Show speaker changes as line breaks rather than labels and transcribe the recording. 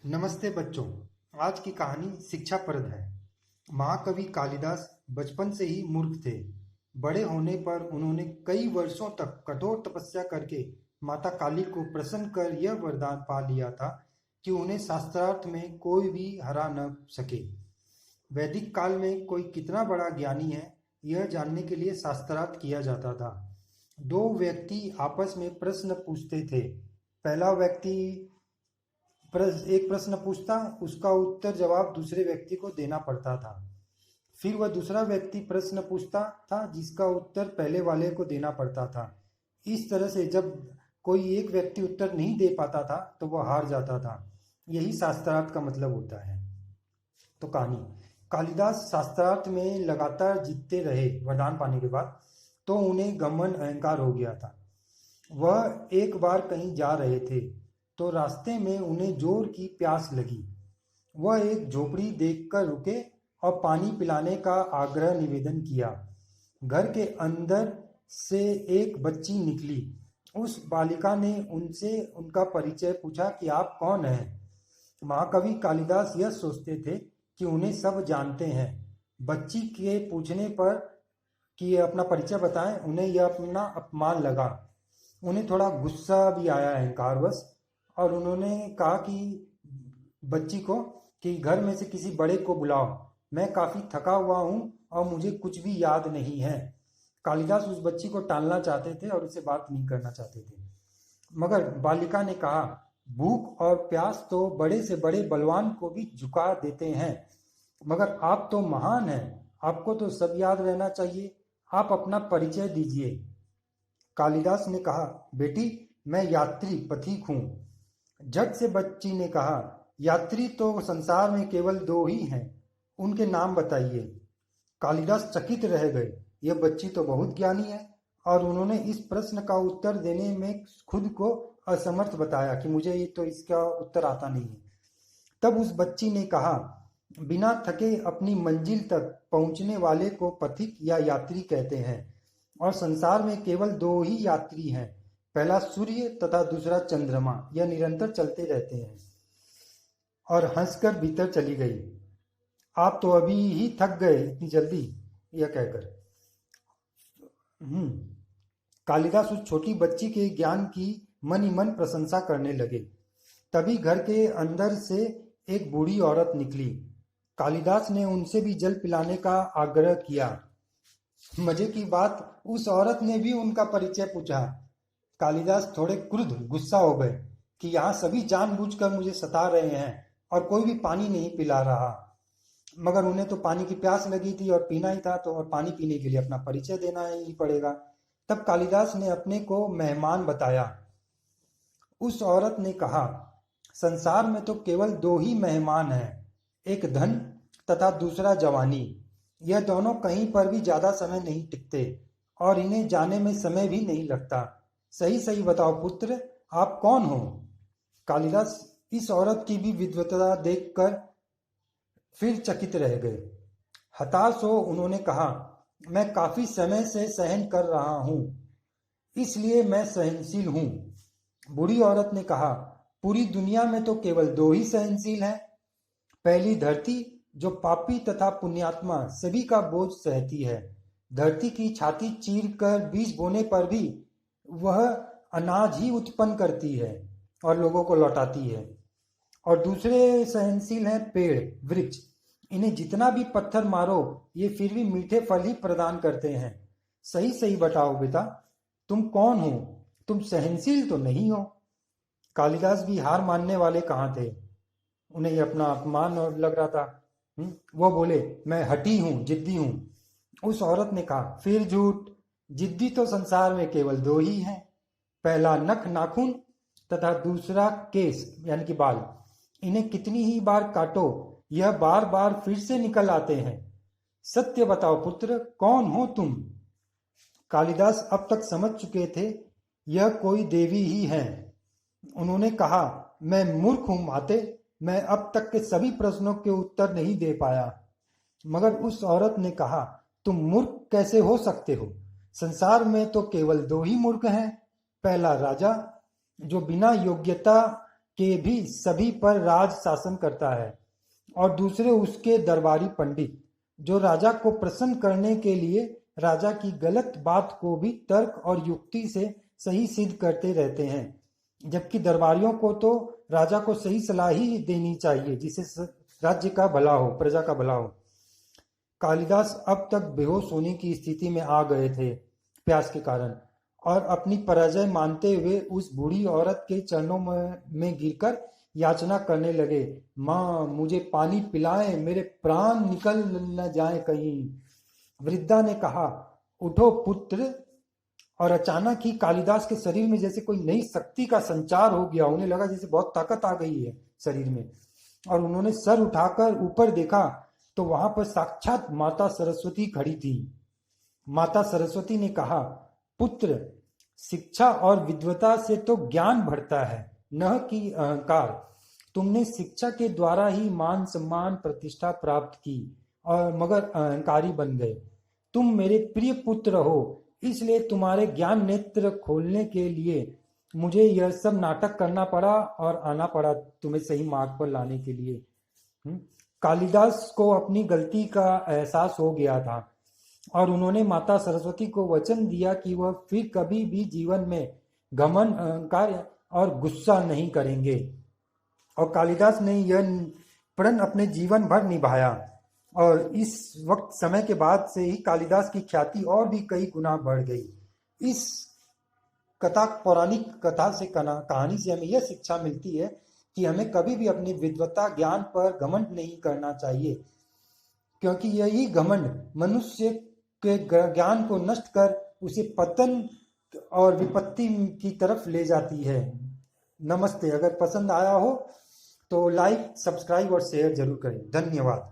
नमस्ते बच्चों। आज की कहानी शिक्षाप्रद है। महाकवि कालिदास बचपन से ही मूर्ख थे। बड़े होने पर उन्होंने कई वर्षों तक कठोर तपस्या करके माता काली को प्रसन्न कर यह वरदान पा लिया था कि उन्हें शास्त्रार्थ में कोई भी हरा न सके। वैदिक काल में कोई कितना बड़ा ज्ञानी है, यह जानने के लिए शास्त्रार्थ किया जाता था। दो व्यक्ति आपस में प्रश्न पूछते थे। पहला व्यक्ति एक प्रश्न पूछता, उसका उत्तर जवाब दूसरे व्यक्ति को देना पड़ता था। फिर वह दूसरा व्यक्ति प्रश्न पूछता था, जिसका उत्तर पहले वाले को देना पड़ता था। इस तरह से जब कोई एक व्यक्ति उत्तर नहीं दे पाता था तो वह हार जाता था। यही शास्त्रार्थ का मतलब होता है। तो कहानी, कालिदास शास्त्रार्थ में लगातार जीतते रहे। वरदान पाने के बाद तो उन्हें घमंड अहंकार हो गया था। वह एक बार कहीं जा रहे थे तो रास्ते में उन्हें जोर की प्यास लगी। वह एक झोपड़ी देखकर रुके और पानी पिलाने का आग्रह निवेदन किया। घर के अंदर से एक बच्ची निकली। उस बालिका ने उनसे उनका परिचय पूछा कि आप कौन हैं। महाकवि कालिदास यह सोचते थे कि उन्हें सब जानते हैं। बच्ची के पूछने पर कि अपना परिचय बताएं, उन्हें यह अपना अपमान लगा। उन्हें थोड़ा गुस्सा भी आया अहंकारवश, और उन्होंने कहा कि बच्ची को कि घर में से किसी बड़े को बुलाओ, मैं काफ़ी थका हुआ हूँ और मुझे कुछ भी याद नहीं है। कालिदास उस बच्ची को टालना चाहते थे और उससे बात नहीं करना चाहते थे, मगर बालिका ने कहा, भूख और प्यास तो बड़े से बड़े बलवान को भी झुका देते हैं, मगर आप तो महान हैं, आपको तो सब याद रहना चाहिए, आप अपना परिचय दीजिए। कालिदास ने कहा, बेटी मैं यात्री पथिक हूँ। झट से बच्ची ने कहा, यात्री तो संसार में केवल दो ही हैं, उनके नाम बताइए। कालिदास चकित रह गए। यह बच्ची तो बहुत ज्ञानी है, और उन्होंने इस प्रश्न का उत्तर देने में खुद को असमर्थ बताया कि मुझे ये तो इसका उत्तर आता नहीं है। तब उस बच्ची ने कहा, बिना थके अपनी मंजिल तक पहुंचने वाले को पथिक या यात्री कहते हैं, और संसार में केवल दो ही यात्री हैं, पहला सूर्य तथा दूसरा चंद्रमा, यह निरंतर चलते रहते हैं। और हंसकर भीतर चली गई। आप तो अभी ही थक गए इतनी जल्दी, यह कहकर। कालिदास उस छोटी बच्ची के ज्ञान की मन ही मन प्रशंसा करने लगे। तभी घर के अंदर से एक बूढ़ी औरत निकली। कालिदास ने उनसे भी जल पिलाने का आग्रह किया। मजे की बात, उस औरत ने भी उनका परिचय पूछा। कालिदास थोड़े क्रुद्ध गुस्सा हो गए कि यहाँ सभी जानबूझकर मुझे सता रहे हैं और कोई भी पानी नहीं पिला रहा। मगर उन्हें तो पानी की प्यास लगी थी और पीना ही था, तो और पानी पीने के लिए अपना परिचय देना ही पड़ेगा। तब कालिदास ने अपने को मेहमान बताया। उस औरत ने कहा, संसार में तो केवल दो ही मेहमान हैं, एक धन तथा दूसरा जवानी। यह दोनों कहीं पर भी ज्यादा समय नहीं टिकते और इन्हें जाने में समय भी नहीं लगता। सही सही बताओ पुत्र, आप कौन हो? कालिदास इस औरत की भी विद्वता देखकर फिर चकित रह गए। हताश हो उन्होंने कहा, मैं काफी समय से सहन कर रहा हूं, इसलिए मैं सहनशील हूं। बूढ़ी औरत ने कहा, पूरी दुनिया में तो केवल दो ही सहनशील हैं। पहली धरती, जो पापी तथा पुण्यात्मा सभी का बोझ सहती है। धरती की छाती चीर कर बीज बोने पर भी वह अनाज ही उत्पन्न करती है और लोगों को लौटाती है। और दूसरे सहनशील हैं पेड़ वृक्ष। इन्हें जितना भी पत्थर मारो, ये फिर भी मीठे फल ही प्रदान करते हैं। सही सही बताओ बेटा, तुम कौन हो? तुम सहनशील तो नहीं हो। कालिदास भी हार मानने वाले कहाँ थे, उन्हें अपना अपमान और लग रहा था। वो बोले, मैं हठी हूँ, जिद्दी हूँ। उस औरत ने कहा, फिर झूठ। जिद्दी तो संसार में केवल दो ही हैं, पहला नख नाखून तथा दूसरा केस यानी कि बाल। इन्हें कितनी ही बार काटो, यह बार बार फिर से निकल आते हैं। सत्य बताओ पुत्र, कौन हो तुम? कालिदास अब तक समझ चुके थे यह कोई देवी ही है। उन्होंने कहा, मैं मूर्ख हूं माते, मैं अब तक के सभी प्रश्नों के उत्तर नहीं दे पाया। मगर उस औरत ने कहा, तुम मूर्ख कैसे हो सकते हो? संसार में तो केवल दो ही मूर्ख हैं, पहला राजा, जो बिना योग्यता के भी सभी पर राज शासन करता है, और दूसरे उसके दरबारी पंडित, जो राजा को प्रसन्न करने के लिए राजा की गलत बात को भी तर्क और युक्ति से सही सिद्ध करते रहते हैं, जबकि दरबारियों को तो राजा को सही सलाह ही देनी चाहिए, जिससे राज्य का भला हो, प्रजा का भला हो। कालिदास अब तक बेहोश होने की स्थिति में आ गए थे प्यास के कारण, और अपनी पराजय मानते हुए उस बूढ़ी औरत के चरणों में गिरकर याचना करने लगे, माँ मुझे पानी पिलाएं, मेरे प्राण निकल न जाए कहीं। वृद्धा ने कहा, उठो पुत्र। और अचानक ही कालिदास के शरीर में जैसे कोई नई शक्ति का संचार हो गया, उन्हें लगा जैसे बहुत ताकत आ गई है शरीर में, और उन्होंने सर उठाकर ऊपर देखा तो वहां पर साक्षात माता सरस्वती खड़ी थी। माता सरस्वती ने कहा, पुत्र, शिक्षा और विद्वता से तो ज्ञान बढ़ता है, न कि अहंकार। तुमने शिक्षा के द्वारा ही मान सम्मान प्रतिष्ठा प्राप्त की, और मगर अहंकारी बन गए। तुम मेरे प्रिय पुत्र हो, इसलिए तुम्हारे ज्ञान नेत्र खोलने के लिए मुझे यह सब नाटक करना पड़ा और आना पड़ा तुम्हें सही मार्ग पर लाने के लिए। कालिदास को अपनी गलती का एहसास हो गया था, और उन्होंने माता सरस्वती को वचन दिया कि वह फिर कभी भी जीवन में घमंड, अहंकार और गुस्सा नहीं करेंगे। और कालिदास ने यह प्रण अपने जीवन भर निभाया, और इस वक्त समय के बाद से ही कालिदास की ख्याति और भी कई गुना बढ़ गई। इस कथा, पौराणिक कथा से, कहानी से हमें यह शिक्षा मिलती है कि हमें कभी भी अपनी विद्वता ज्ञान पर घमंड नहीं करना चाहिए, क्योंकि यही घमंड मनुष्य के ज्ञान को नष्ट कर उसे पतन और विपत्ति की तरफ ले जाती है। नमस्ते। अगर पसंद आया हो तो लाइक, सब्सक्राइब और शेयर जरूर करें। धन्यवाद।